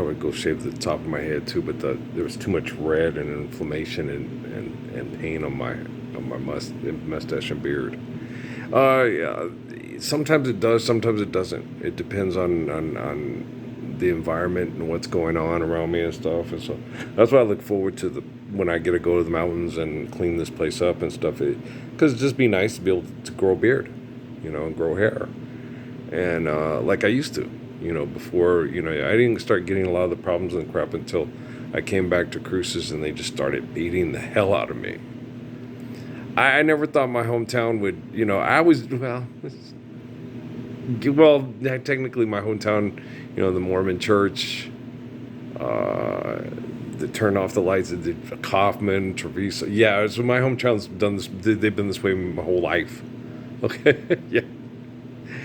probably go shave the top of my head too, but there was too much red and inflammation and pain on my mustache and beard. Yeah, sometimes it does, sometimes it doesn't. It depends on the environment and what's going on around me and stuff. And so that's why I look forward to the when I get to go to the mountains and clean this place up and stuff. Because it'd just be nice to be able to grow a beard, and grow hair, and like I used to, before. I didn't start getting a lot of the problems and crap until I came back to Cruces, and they just started beating the hell out of me. I never thought my hometown would, I was, technically my hometown, the Mormon church, the turn off the lights, the Kaufman, Teresa. Yeah, so my hometown's done this, they've been this way my whole life. Okay, yeah.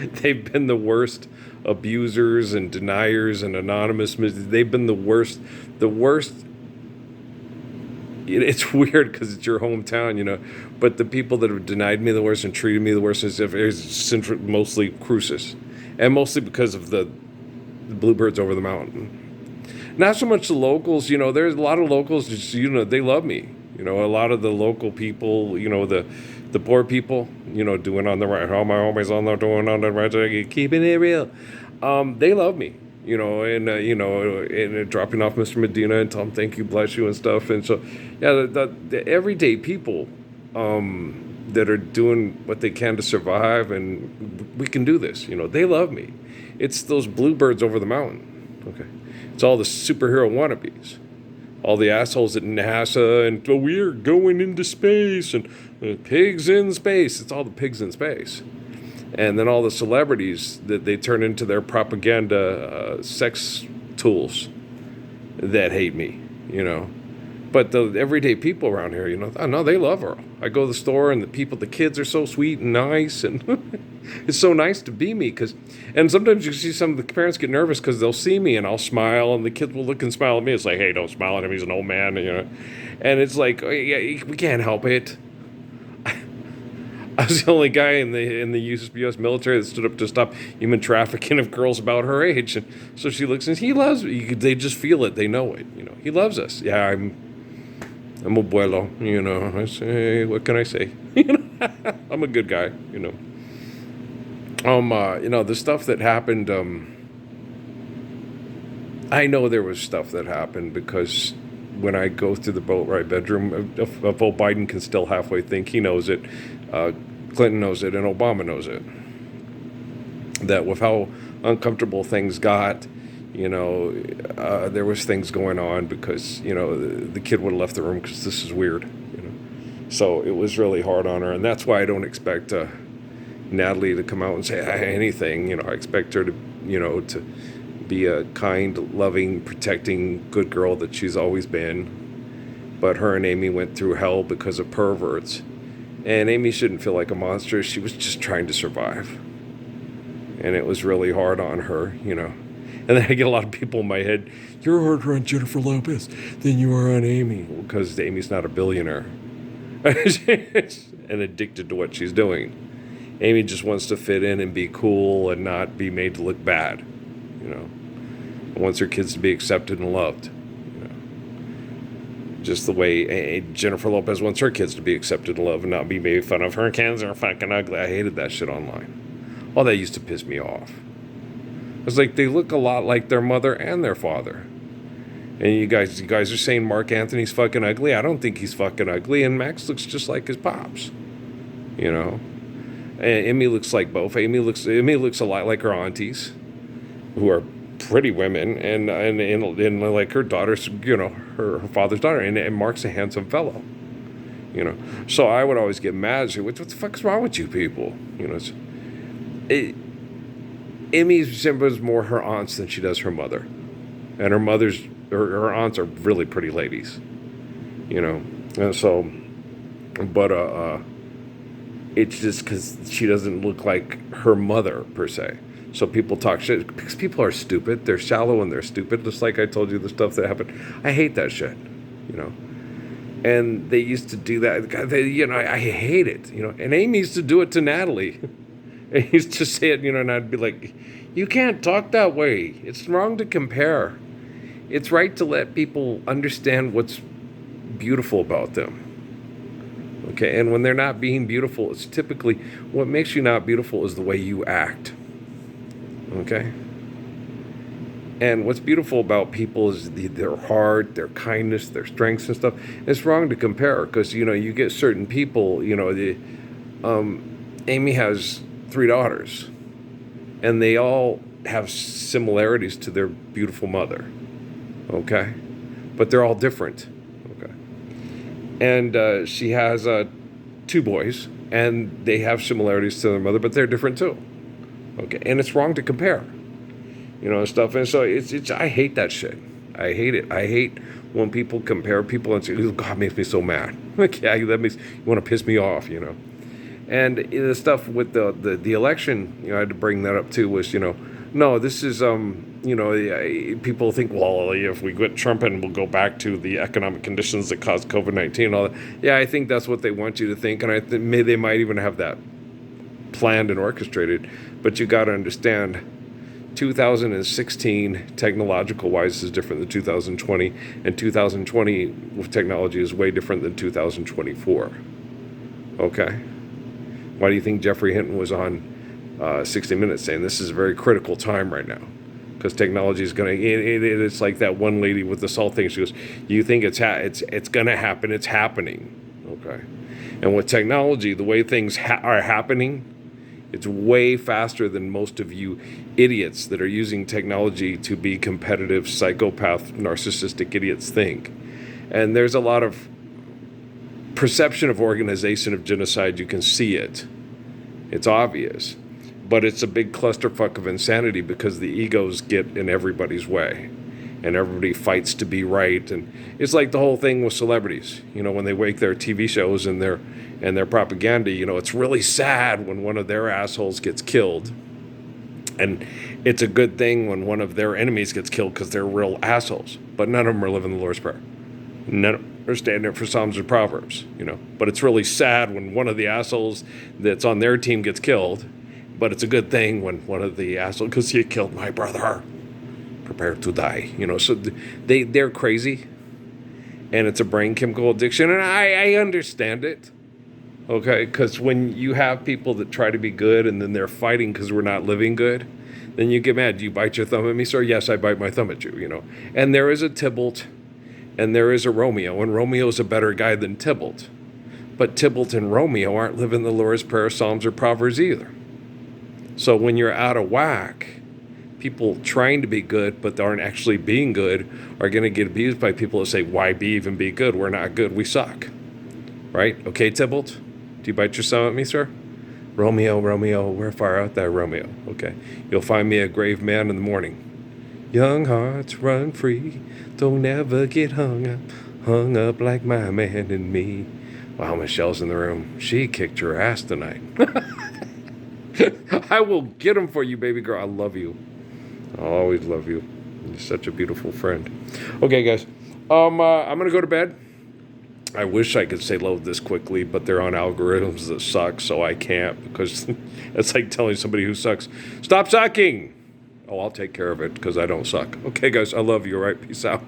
They've been the worst abusers and deniers and anonymous. They've been the worst. The worst. It's weird because it's your hometown, but the people that have denied me the worst and treated me the worst is mostly Cruces, and mostly because of the bluebirds over the mountain. Not so much the locals, there's a lot of locals, just, they love me. A lot of the local people, the poor people, doing on the right, all my homies on the doing on the right, keeping it real. They love me, and dropping off Mr. Medina and tell him thank you, bless you, and stuff. And so, yeah, the everyday people that are doing what they can to survive, and we can do this. They love me. It's those bluebirds over the mountain. Okay, it's all the superhero wannabes, all the assholes at NASA, and we're going into space, and pigs in space. It's all the pigs in space. And then all the celebrities that they turn into their propaganda sex tools that hate me, But the everyday people around here, oh, no, they love her. I go to the store and the kids are so sweet and nice, and it's so nice to be me. And sometimes you see some of the parents get nervous because they'll see me and I'll smile, and the kids will look and smile at me. It's like, hey, don't smile at him. He's an old man, And it's like, oh, yeah, we can't help it. I was the only guy in the U.S. military that stood up to stop human trafficking of girls about her age, and so she looks and he loves me. They just feel it, they know it. He loves us. Yeah, I'm abuelo. I say, hey, what can I say? I'm a good guy. The stuff that happened. I know there was stuff that happened because when I go through the boat ride bedroom, if Biden can still halfway think he knows it. Clinton knows it, and Obama knows it. That with how uncomfortable things got, there was things going on because, the kid would have left the room because this is weird, So it was really hard on her, and that's why I don't expect Natalie to come out and say anything. I expect her to, to be a kind, loving, protecting, good girl that she's always been. But her and Amy went through hell because of perverts. And Amy shouldn't feel like a monster. She was just trying to survive. And it was really hard on her, And then I get a lot of people in my head, you're harder on Jennifer Lopez than you are on Amy. Because Amy's not a billionaire. And addicted to what she's doing. Amy just wants to fit in and be cool and not be made to look bad, And wants her kids to be accepted and loved. Just the way Jennifer Lopez wants her kids to be accepted and loved and not be made fun of. Her kids are fucking ugly. I hated that shit online. All that used to piss me off. It's like they look a lot like their mother and their father. And you guys are saying Mark Anthony's fucking ugly. I don't think he's fucking ugly. And Max looks just like his pops. And Amy looks like both. Amy looks a lot like her aunties, who are pretty women, and like her daughter's, her father's daughter, and Mark's a handsome fellow, So I would always get mad. Say, what the fuck's wrong with you people? Amy resembles more her aunts than she does her mother, and her aunts are really pretty ladies, and so, but it's just because she doesn't look like her mother per se. So people talk shit because people are stupid. They're shallow and they're stupid. Just like I told you the stuff that happened. I hate that shit, And they used to do that. I hate it, And Amy used to do it to Natalie. And he used to say it, and I'd be like, you can't talk that way. It's wrong to compare. it's right to let people understand what's beautiful about them. Okay, and when they're not being beautiful, it's typically what makes you not beautiful is the way you act. Okay? And what's beautiful about people is their heart, their kindness, their strengths and stuff. It's wrong to compare because, you get certain people, Amy has 3 daughters, and they all have similarities to their beautiful mother. Okay? But they're all different. Okay? And she has 2 boys, and they have similarities to their mother, but they're different too. Okay? And it's wrong to compare. And stuff. And so it's I hate that shit. I hate it. I hate when people compare people and say, "Oh, God, makes me so mad." Okay, that makes you want to piss me off, And the stuff with the election, I had to bring that up too. Was no, this is people think, well, if we get Trump in, we'll go back to the economic conditions that caused COVID-19 and all that. Yeah, I think that's what they want you to think, and they might even have that planned and orchestrated. But you got to understand. 2016 technological wise is different than 2020, and 2020 with technology is way different than 2024. Okay, why do you think Jeffrey Hinton was on 60 Minutes saying this is a very critical time right now because technology is going to it's like that one lady with the salt thing. She goes, you think it's going to happen, it's happening. Okay, and with technology, the way things are happening, it's way faster than most of you idiots that are using technology to be competitive, psychopath, narcissistic idiots think. And there's a lot of perception of organization of genocide. You can see it. It's obvious. But it's a big clusterfuck of insanity because the egos get in everybody's way. And everybody fights to be right. And it's like the whole thing with celebrities. When they make their TV shows and their propaganda, it's really sad when one of their assholes gets killed. And it's a good thing when one of their enemies gets killed because they're real assholes. But none of them are living the Lord's Prayer. None of them are standing up for Psalms or Proverbs, But it's really sad when one of the assholes that's on their team gets killed. But it's a good thing when one of the assholes, because he killed my brother, prepare to die. So they're crazy. And it's a brain chemical addiction. And I understand it. Okay, because when you have people that try to be good and then they're fighting because we're not living good, then you get mad. Do you bite your thumb at me, sir? Yes, I bite my thumb at you, And there is a Tybalt and there is a Romeo, and Romeo's a better guy than Tybalt. But Tybalt and Romeo aren't living the Lord's Prayer, Psalms, or Proverbs either. So when you're out of whack, people trying to be good but aren't actually being good are going to get abused by people that say, why even be good? We're not good. We suck. Right? Okay, Tybalt? Do you bite your thumb at me, sir? Romeo, Romeo, where far art thou, Romeo? Okay. You'll find me a grave man in the morning. Young hearts run free. Don't ever get hung up like my man and me. Wow, Michelle's in the room. She kicked your ass tonight. I will get him for you, baby girl. I love you. I'll always love you. You're such a beautiful friend. Okay, guys. I'm going to go to bed. I wish I could say load this quickly, but they're on algorithms that suck, so I can't because it's like telling somebody who sucks, stop sucking. Oh, I'll take care of it because I don't suck. Okay, guys, I love you, all right? Peace out.